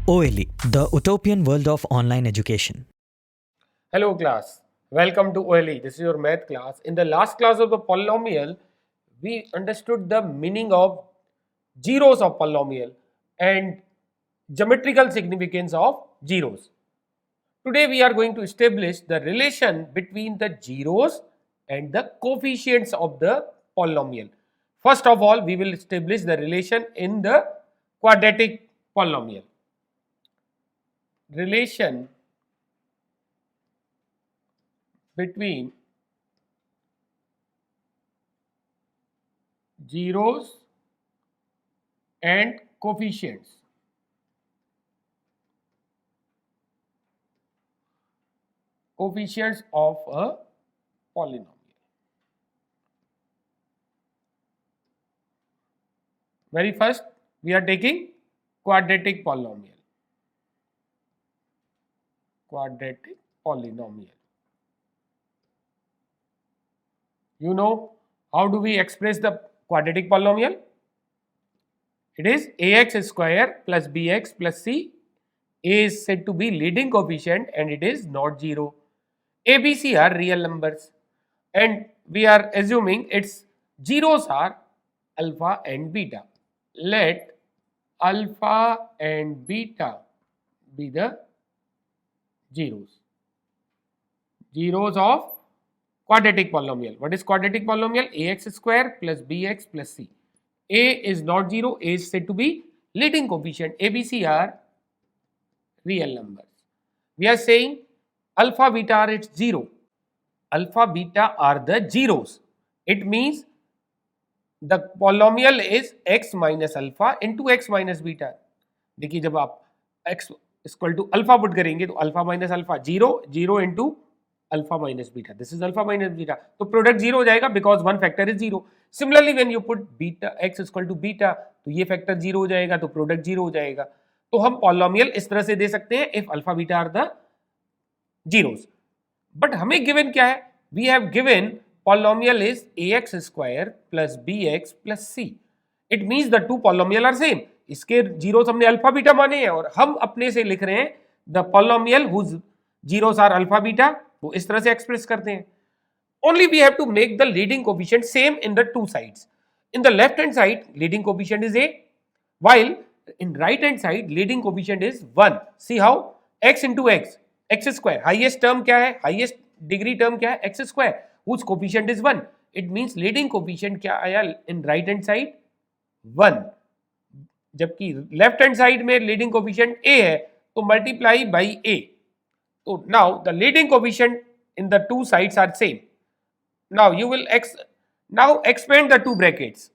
OLE, the utopian world of online education. Hello class, welcome to OLE. This is your math class. In the last class of the polynomial, we understood the meaning of zeros of polynomial and geometrical significance of zeros. Today we are going to establish the relation between the zeros and the coefficients of the polynomial. First of all, we will establish the relation in the quadratic polynomial. Relation between zeros and coefficients. Coefficients of a polynomial. Very first, we are taking quadratic polynomial. Quadratic polynomial. You know how do we express the quadratic polynomial? It is ax square plus bx plus c. A is said to be leading coefficient and it is not 0. A, B, C are real numbers and we are assuming its zeros are alpha and beta. Let alpha and beta be the zeros. Zeros of quadratic polynomial. What is quadratic polynomial? Ax square plus bx plus c. A is not 0. A is said to be leading coefficient. A, B, C are real numbers. We are saying alpha beta are its 0. Alpha beta are the zeros. It means the polynomial is x minus alpha into x minus beta. देखिए जब आप x equal to alpha put करेंगे तो alpha minus alpha 0 into alpha minus beta, this is alpha minus beta, तो product 0 हो जाएगा because one factor is 0. Similarly when you put beta x equal to beta तो ये factor 0 हो जाएगा तो प्रोडक्ट 0 हो जाएगा. तो हम पॉलिनोमियल इस तरह से दे सकते हैं if alpha beta are the zeros. But हमें गिवन क्या है? We have given polynomial is ax square plus bx plus c. It means the two polynomial are same. इसके जीरोस हमने अल्फा बीटा माने हैं और हम अपने से लिख रहे हैं the polynomial whose zeros are alpha beta. वो इस तरह से एक्सप्रेस करते हैं. Only we have to make the leading coefficient same in the two sides. In the left hand side leading coefficient is a, while in right hand side leading coefficient is 1. See how x into x, x square, highest term क्या है? Highest degree term क्या है? x square, whose coefficient is 1. It means leading coefficient क्या आया in right hand side? 1. जबकि left hand side में leading coefficient a है तो मल्टीप्लाई बाई a. तो now the leading coefficient in the two sides are same. Now you will now expand the two brackets.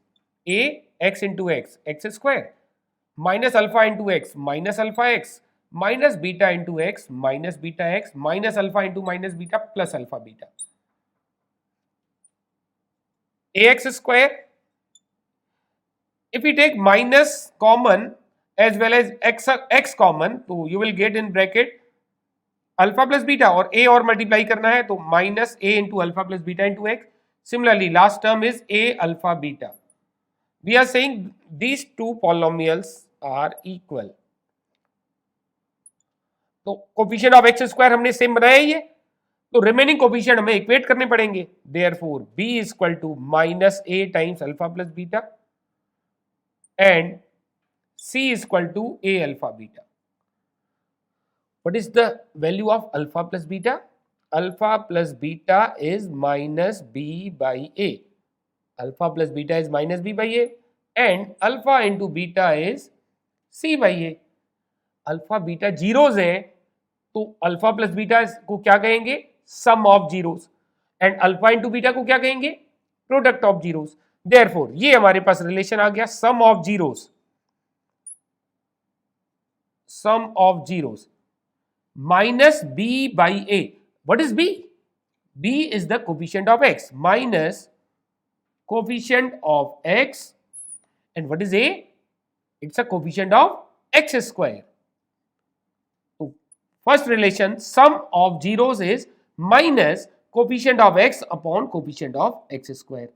A x into x square, minus alpha into x minus alpha x, minus beta into x minus beta x, minus alpha into minus beta plus alpha beta. Ax square, if we take minus common as well as x common, तो you will get in bracket alpha plus beta, और a और multiply करना है तो minus a into alpha plus beta into x. Similarly, last term is a alpha beta. We are saying these two polynomials are equal. तो coefficient of x square हमने same बनाया ही है तो रिमेनिंग कोफिशिएंट हमें equate करने पड़ेंगे. Therefore b is equal to minus a times alpha plus beta and c is equal to a alpha beta. What is the value of alpha plus beta? Alpha plus beta is minus b by a. Alpha plus beta is minus b by a and alpha into beta is c by a. Alpha beta zeros हैं तो alpha plus beta को क्या कहेंगे? Sum of zeros. And alpha into beta को क्या कहेंगे? Product of zeros. Therefore ये हमारे पास रिलेशन आ गया sum of zeros. Sum of zeros minus b by a. What is b? b is the coefficient of x minus coefficient of x, and what is a? It's a coefficient of x square. So first relation sum of zeros is minus coefficient of x upon coefficient of x square.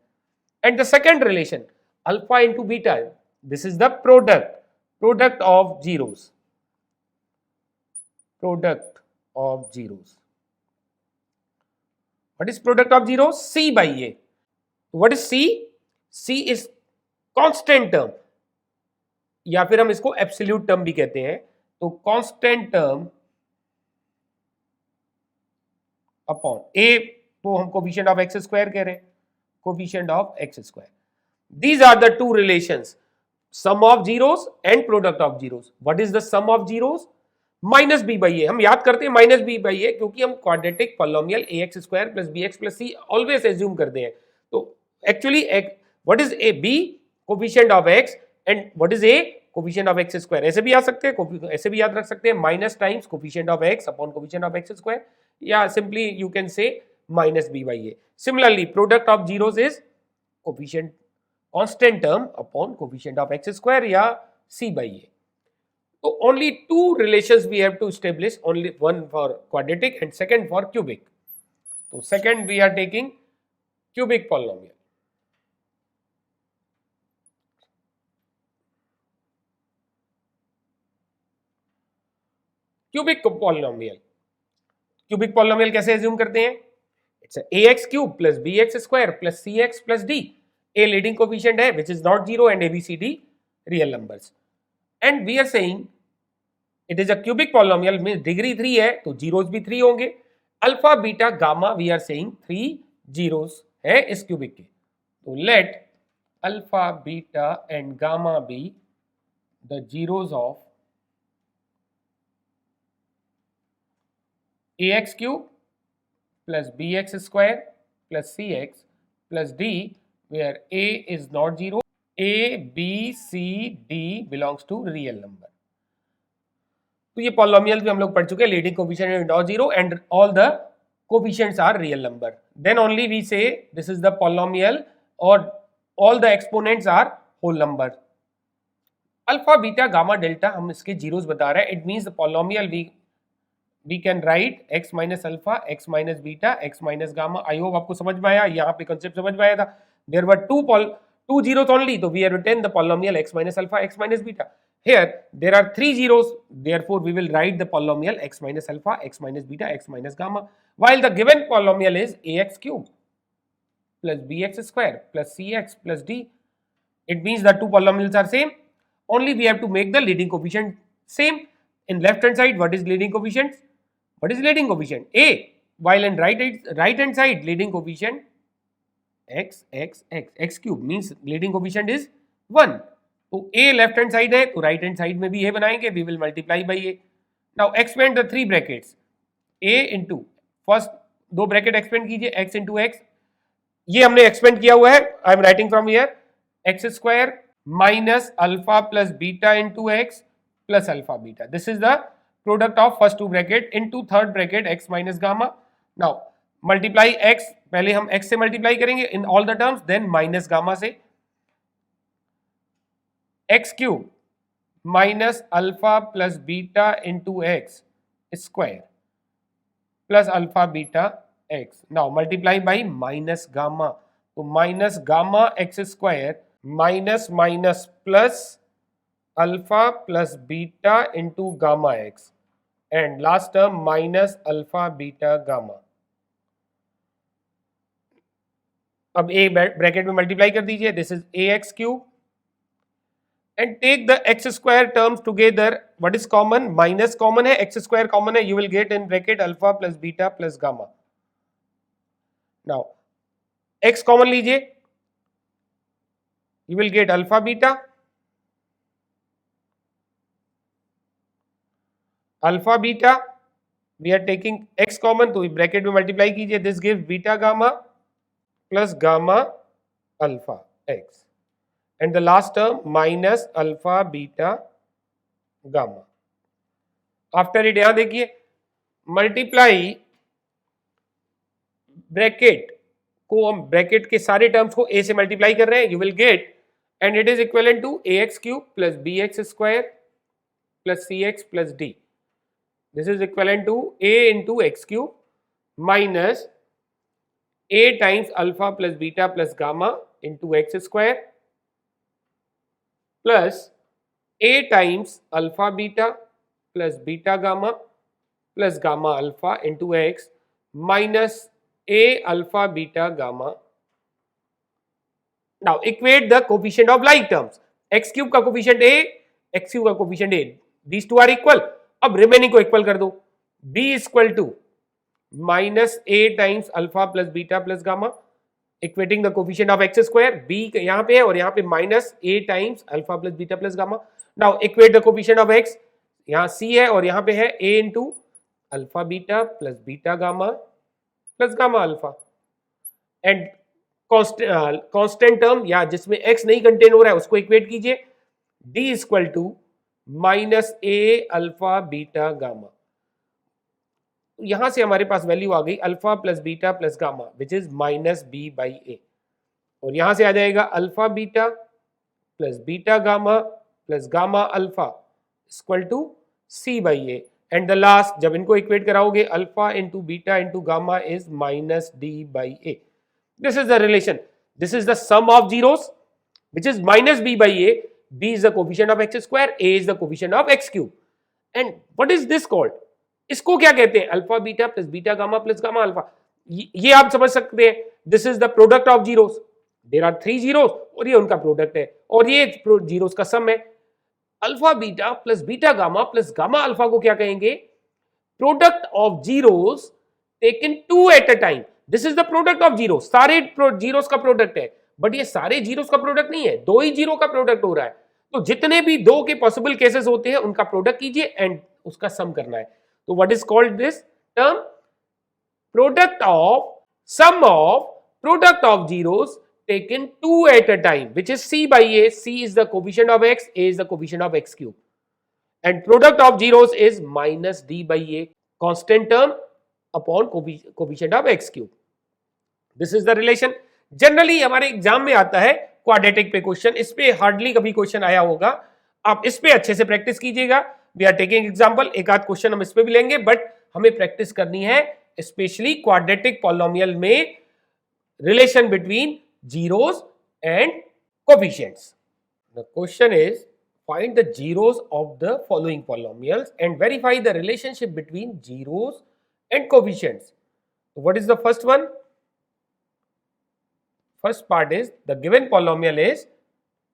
And the second relation alpha into beta, this is the product of zeros. product of zeros. What is product of zeros? C by A. What is C? C is constant term, या फिर हम इसको absolute term भी कहते हैं. तो constant term upon ए, तो हम कोफिशिएंट ऑफ एक्स स्क्वायर कह रहे हैं, coefficient of x square. These are the two relations, sum of zeros and product of zeros. What is the sum of zeros? Minus B by a. हम याद करते हैं minus B by a क्योंकि हम quadratic polynomial a x square plus b x plus c always assume करते हैं. तो actually what is a? B coefficient of x, and what is a? Coefficient of x square. ऐसे भी याद सकते हैं, ऐसे भी याद रख सकते हैं, minus times coefficient of x upon coefficient of x square, या simply you can say minus B by a. Similarly product of zeros is coefficient constant term upon coefficient of x square या c by a. So only two relations we have to establish, only one for quadratic and second for cubic. So second we are taking cubic polynomial. Cubic polynomial. Cubic polynomial कैसे assume करते हैं? It's a ax cube plus bx square plus cx plus d. A leading coefficient है which is not zero and abcd real numbers. And we are saying it is a cubic polynomial, means degree 3 है तो zeros भी 3 होंगे. Alpha beta gamma we are saying 3 zeros है इस cubic के. तो let alpha beta and gamma be the zeros of ax cube plus bx square plus cx plus d, where a is not zero, a b c d belongs to real number. तो ये polynomial भी हम लोग पढ़ चुके हैं, leading coefficient is not zero and all the coefficients are real number. Then only we say this is the polynomial और all the exponents are whole number. Alpha beta gamma delta हम इसके zeros बता रहे हैं. It means the polynomial we can write x minus alpha, x minus beta, x minus gamma. I hope आपको समझ में आया, यहाँ पे कंसेप्ट समझ में आया था. There were two zeros only, तो we have written the polynomial x minus alpha, x minus beta. Here there are 3 zeros, therefore we will write the polynomial x minus alpha, x minus beta, x minus gamma, while the given polynomial is ax cube plus bx square plus cx plus d. It means the two polynomials are same, only we have to make the leading coefficient same. In left hand side, what is leading coefficient? What is leading coefficient? A. While in right hand side, leading coefficient x cube means leading coefficient is 1. तो a left hand side है तो right hand side में भी a बनाएंगे, we will multiply by a. Now expand the 3 brackets, a into first 2 bracket expand कीजिए, x into x. ये हमने expand किया हुआ है, I am writing from here x square minus alpha plus beta into x plus alpha beta. This is the product of first 2 bracket into third bracket x minus gamma. Now multiply x, पहले हम x से multiply करेंगे in all the terms, then minus gamma से. X cube minus alpha plus beta into x square plus alpha beta x. Now multiply by minus gamma, तो minus gamma x square minus minus plus alpha plus beta into gamma x and last term minus alpha beta gamma. अब a bracket में multiply कर दीजिए, this is a x cube and take the x square terms together. What is common? Minus common है, x square common है, you will get in bracket alpha plus beta plus gamma. Now x common लीजिए, you will get alpha beta, alpha beta. We are taking x common, तो bracket में multiply कीजिए, this gives beta gamma plus gamma alpha x. And the last term minus alpha beta gamma. After it यहाँ देखिए, multiply bracket को, हम bracket के सारे terms को a से मल्टीप्लाई कर रहे हैं, you will get and it is equivalent to ax cube plus bx square plus cx plus d. This is equivalent to a into x cube minus a times alpha plus beta plus gamma into x square plus a times alpha beta plus beta gamma plus gamma alpha into x minus a alpha beta gamma. Now equate the coefficient of like terms. X cube का coefficient a, x cube का coefficient a. These two are equal. अब remaining को equal कर दो. b is equal to minus a times alpha plus beta plus gamma. Equating the coefficient of x square. b यहाँ पे है और यहाँ पे minus a times alpha plus beta plus gamma. Now equate the coefficient of x. यहाँ c है और यहाँ पे है a into alpha beta plus beta gamma plus gamma alpha. And constant term या जिसमें x नहीं कंटेन हो रहा है उसको इक्वेट कीजिए. d equal to minus a alpha beta gamma. यहां से हमारे पास वैल्यू आ गई alpha plus beta plus gamma which is minus B by a. और यहां से आ जाएगा alpha beta plus beta gamma plus gamma alpha equal to c by a. And the last जब इनको इक्वेट कराओगे alpha into beta into gamma is minus d by a. This is the relation. This is the sum of zeros, which is minus b by a. b is the coefficient of x square, a is the coefficient of x cube. And what is this called? इसको क्या कहते हैं? Alpha beta plus beta gamma plus gamma alpha. ये आप समझ सकते हैं. This is the product of zeros. There are 3 zeros और ये उनका प्रोडक्ट है और ये zeros का सम है. Alpha beta plus beta gamma plus gamma alpha को क्या कहेंगे? Product of zeros taken 2 at a time. This is the product of zero. सारे जीरोस का प्रोडक्ट है बट ये सारे जीरोस का प्रोडक्ट नहीं है. 2 ही जीरो का प्रोडक्ट हो रहा है. तो जितने भी 2 के पॉसिबल केसेस होते हैं उनका प्रोडक्ट कीजिए एंड उसका सम करना है. तो what is called this term? Product of sum of product of zeros taken 2 at a time, which is c by a. c is the coefficient of x, a is the coefficient of x cube, and product of zeros is minus d by a, constant term upon coefficient of x cube. This is the relation. Generally हमारे exam में आता है quadratic पे question. इस पे hardly कभी question आया होगा. आप इस पे अच्छे से प्रैक्टिस कीजिएगा. We are taking example. एक आध क्वेश्चन हम इस पे भी लेंगे बट हमें प्रैक्टिस करनी है स्पेशली क्वाड्रेटिक पॉलिनोमियल में relation between zeros and coefficients. The question is find the zeros of the following polynomials and verify the relationship between zeros and coefficients. So what is the first one? First part is the given polynomial is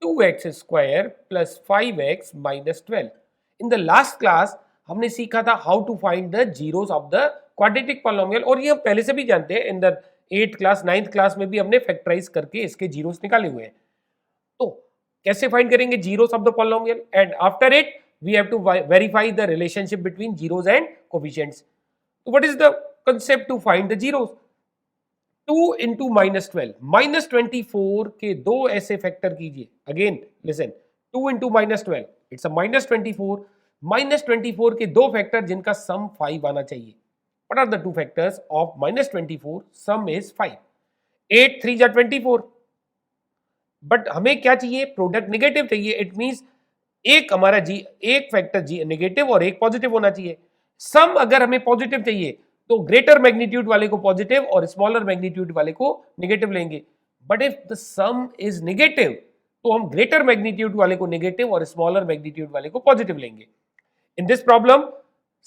2x square plus 5x minus 12. In the last class हमने सीखा था how to find the zeros of the quadratic polynomial और ये हम पहले से भी जानते हैं. In the 8th class 9th class में भी हमने फैक्टराइज करके इसके जीरोस निकाले हुए हैं. तो कैसे फाइंड करेंगे zeros of the polynomial? And after it we have to verify the relationship between zeros and coefficients. तो what is the concept to find the zeros? 2 into minus 12. Minus 24 के 2 ऐसे फैक्टर कीजिए. Again listen, 2 into minus 12 it's a minus 24. Minus 24 के 2 factor जिनका सम 5 आना चाहिए. What are the 2 factors of minus 24? Sum is 5. 8 3 जा 24. But हमें क्या चाहिए? प्रोडक्ट नेगेटिव चाहिए. इट मींस एक हमारा एक फैक्टर नेगेटिव और एक पॉजिटिव होना चाहिए. सम अगर हमें पॉजिटिव चाहिए तो ग्रेटर मैग्नीट्यूड वाले को पॉजिटिव और स्मॉलर मैग्नीट्यूड वाले को नेगेटिव लेंगे. But if the some is negative तो हम ग्रेटर मैग्नीट्यूड वाले को नेगेटिव और स्मॉलर मैग्नीट्यूड वाले को पॉजिटिव लेंगे. इन दिस प्रॉब्लम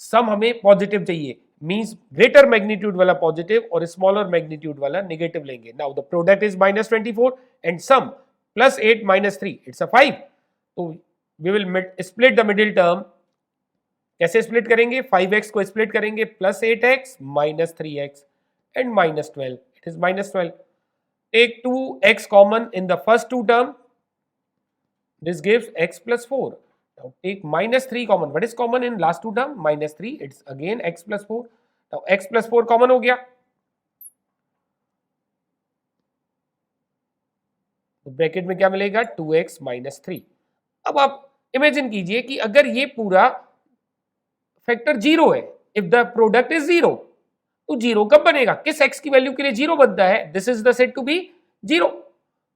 सम हमें पॉजिटिव चाहिए. means greater magnitude वाला positive और smaller magnitude वाला negative लेंगे. Now the product is minus 24 and sum plus 8 minus 3 it's a 5. तो we will split the middle term. कैसे split करेंगे? 5x को split करेंगे plus 8x minus 3x and minus 12. It is minus 12. Take 2x common in the first 2 term. This gives x plus 4. Now take minus 3 common. What is common in last 2 term? Minus 3. It's again x plus 4. Now x plus 4 common हो गया. तो bracket में क्या मिलेगा? 2x minus 3. अब आप imagine कीजिए कि अगर ये पूरा फैक्टर 0 है, if the product is 0, तो 0 कब बनेगा? किस x की वैल्यू के लिए 0 बनता है? This is the said to be 0.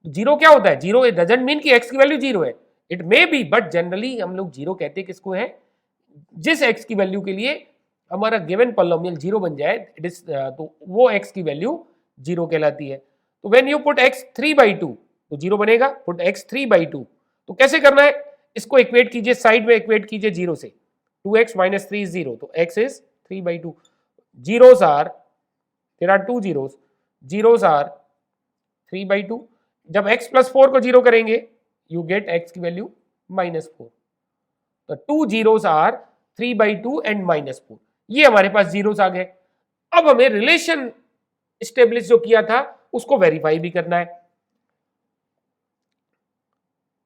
0 क्या होता है? 0 it doesn't mean कि x की वैल्यू 0 है. It may be but generally हम लोग 0 कहते हैं किसको है? जिस x की वैल्यू के लिए हमारा गिवन पॉलिनोमियल 0 बन जाए इट इज तो वो x की वैल्यू 0 कहलाती है. तो व्हेन यू पुट x 3/2 तो 0 बनेगा. पुट x 3/2 तो कैसे करना है? इसको इक्वेट कीजिए, साइड में इक्वेट कीजिए 0 से. 2x minus 3 is 0 तो x is 3/2. Zeros are, there are 2 zeros. Zeros are 3/2. जब x plus 4 को जीरो करेंगे you get x की वैल्यू -4. तो 2 zeros are 3/2 and -4. ये हमारे पास जीरोस आ गए. अब हमें रिलेशन स्टेब्लिश जो किया था उसको वेरीफाई भी करना है.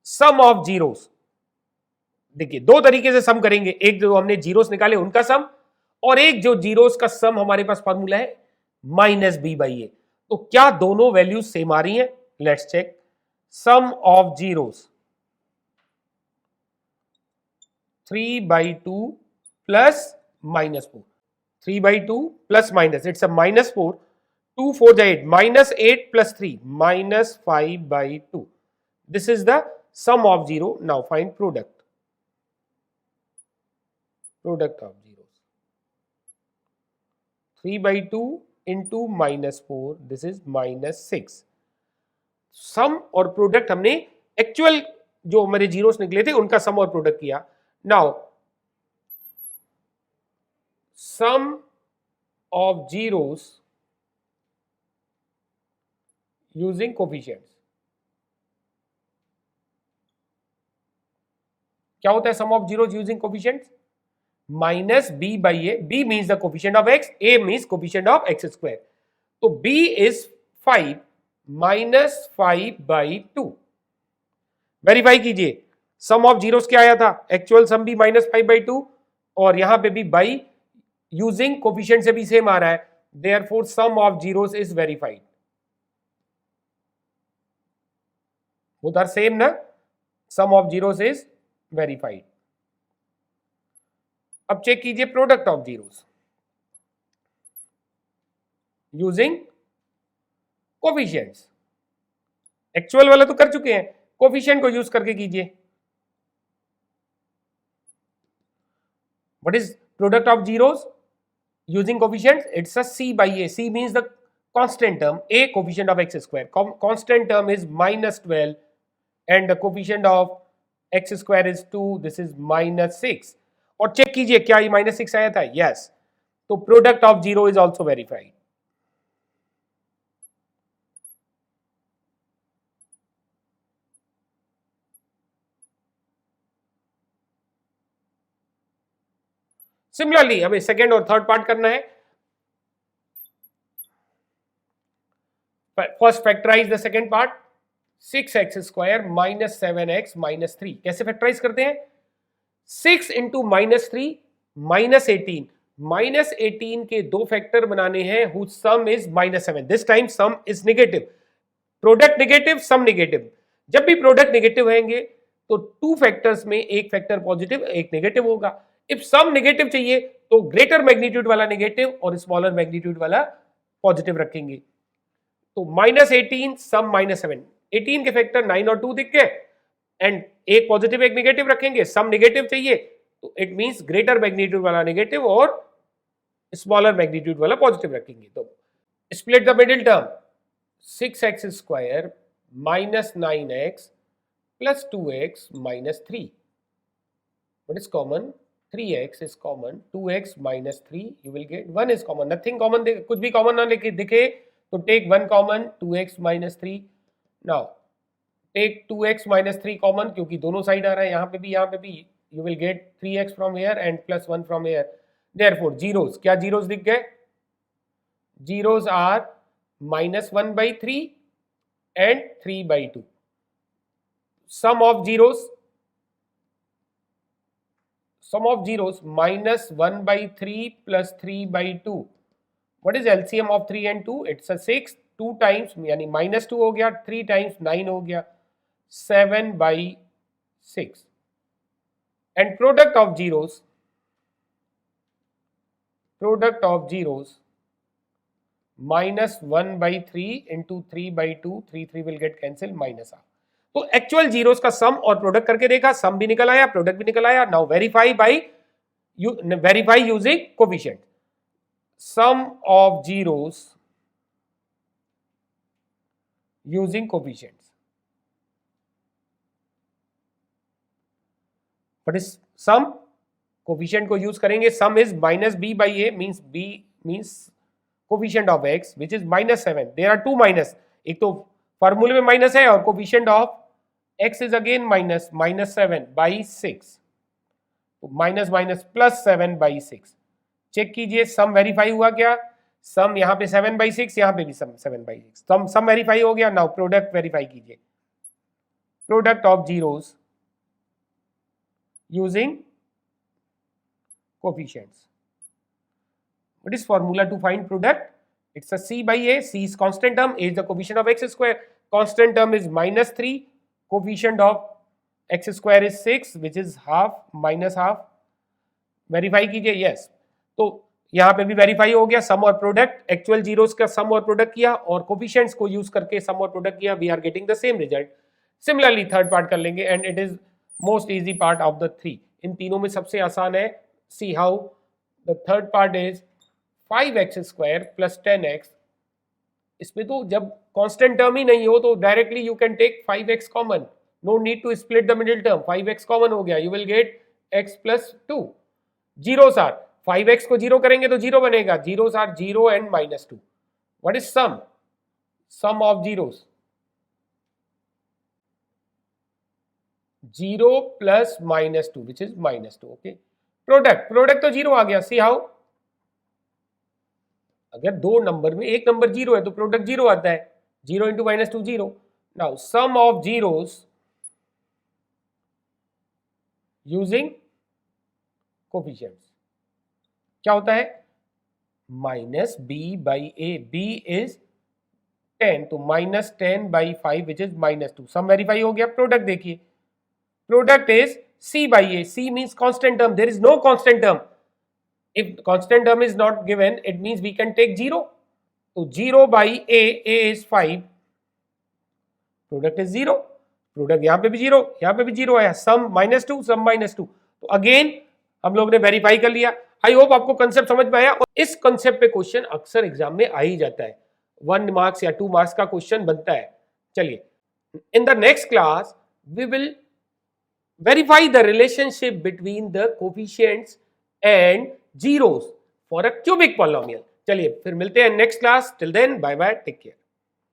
सम ऑफ जीरोस, देखिए दो तरीके से सम करेंगे. एक जो हमने जीरोस निकाले उनका सम, और एक जो जीरोस का सम हमारे पास फॉर्मूला है -b/a. तो क्या दोनों वैल्यूज सेम आ रही हैं? Let's check. Sum of zeros 3/2 plus -4. 3/2 plus minus, it's a -4. 2 4 8, -8 plus 3, -5/2. This is the sum of zero. Now find product. Product of zeros. 3/2 into -4. This is -6. सम और प्रोडक्ट हमने actual जो हमारे जीरोस निकले थे उनका सम और प्रोडक्ट किया. Now sum of zeros using coefficients. क्या होता है sum of zeros using coefficients? -b/a. b means the coefficient of x, a means coefficient of x square. तो b is 5 -5/2. वेरीफाई कीजिए. सम ऑफ जीरोस क्या आया था? एक्चुअल सम भी -5/2 और यहां पे भी बाई यूजिंग कोफिशिएंट से भी सेम आ रहा है. Therefore sum of zeros is verified. Both are same ना. Sum of zeros is verified. अब चेक कीजिए product of zeros using coefficients. Actual वाला तो कर चुके हैं, कोफिशिएंट को यूज करके कीजिए. What is product of zeros using coefficients? It's a c/a. c means the constant term, a coefficient of x square. Constant term is -12 and the coefficient of x square is 2. This is -6. और check कीजिए क्या ये -6 आया था? Yes. तो product of zero is also verified. Similarly हमें second और third part करना है. First factorize the second part. 6x² -7x -3. कैसे फैक्टराइज करते हैं? 6 इंटू -3 -18. -18 के दो फैक्टर बनाने हैं whose sum is -7. This time sum is negative. Product negative, sum negative. जब भी प्रोडक्ट नेगेटिव होंगे तो टू फैक्टर्स में एक फैक्टर पॉजिटिव एक नेगेटिव होगा. इफ सम नेगेटिव चाहिए तो ग्रेटर मैग्नीट्यूड वाला नेगेटिव और स्मॉलर मैग्नीट्यूड वाला पॉजिटिव रखेंगे. तो -18 सम -7. 18 के फैक्टर 9 और 2 दिख गए एंड एक पॉजिटिव एक नेगेटिव रखेंगे. सम नेगेटिव चाहिए तो इट मींस ग्रेटर मैग्नीट्यूड वाला नेगेटिव और स्मॉलर मैग्नीट्यूड वाला पॉजिटिव रखेंगे. तो split the middle term. 6x² -9x plus 2x -3. What is common? 3x is common. 2x -3 you will get 1 is common. Nothing common. कुछ भी common ना दिखे तो take 1 common. 2x -3. Now take 2x -3 common क्योंकि दोनों side आ रहा है. यहाँ पे भी you will get 3x from here and plus 1 from here. Therefore zeros, क्या zeros दिख गए? Zeros are -1/3 and 3/2. Sum of zeros -1/3 plus 3/2. What is LCM of 3 and 2? It's a 6. 2 times यानी -2 हो गया, 3 times 9 हो गया, 7/6. And product of zeros -1/3 into 3/2. 3 will get cancelled, -r. तो actual zeros का सम और प्रोडक्ट करके देखा, सम भी निकल आया, प्रोडक्ट भी निकल आया. Now verify using coefficient. Sum of zeros using coefficients. What is sum? Coefficient को यूज करेंगे. Sum is minus B by A means coefficient of x which is -7. There are two minus, एक तो फॉर्मूले में minus है और coefficient of x is again -7 by 6. तो -+7/6. Check कीजिए सम वेरीफाई हुआ क्या. सम यहाँ पे 7/6, यहाँ पे भी सम 7/6. सम वेरीफाई हो गया. नाउ प्रोडक्ट वेरीफाई कीजिए. Product of zeros using coefficients. What is formula to find product? It's a c by a. C is constant term. A is the coefficient of x square. Constant term is -3. Coefficient of x square is 6, which is half minus half. Verify कीजिए. Yes, तो यहाँ पे भी verify हो गया. सम और product, actual zeros का सम और प्रोडक्ट किया और कोफिशिएंट्स को यूज करके सम और प्रोडक्ट किया. We are getting the same result. Similarly third part कर लेंगे and it is most easy part of the 3. इन तीनों में सबसे आसान है. See how the third part is 5x² + 10x. इसमें तो जब कांस्टेंट टर्म ही नहीं हो तो directly you can take 5x common. No need to split the middle term. 5x common हो गया. You will get x + 2. Zeros are 5x को 0 करेंगे तो 0 बनेगा. Zeros are 0 and -2. What is sum? Sum of zeros 0 + -2 which is -2. Okay. Product तो 0 आ गया. See how, अगर दो नंबर में एक नंबर 0 है तो प्रोडक्ट 0 आता है. 0 × -2 0. Now sum of zeros using coefficients क्या होता है? -b/a. b इज 10 तो -10/5 विच इज -2. सम वेरीफाई हो गया. प्रोडक्ट देखिए. Product is c/a. c means constant term. There is no constant term. If constant term is not given, it means we can take 0. So 0/a, a is 5. Product is 0. Product यहाँ पे भी 0, यहाँ पे भी 0 आया. Sum -2, sum -2. तो again हम लोग ने वेरीफाई कर लिया. आई होप आपको कंसेप्ट समझ में आया. और इस कंसेप्ट पे क्वेश्चन अक्सर एग्जाम में आ ही जाता है. 1 मार्क्स या 2 मार्क्स का क्वेश्चन बनता है. चलिए, in the next class we will verify the relationship between the coefficients and zeros for a cubic polynomial. चलिए फिर मिलते हैं next class. Till then bye bye, take care.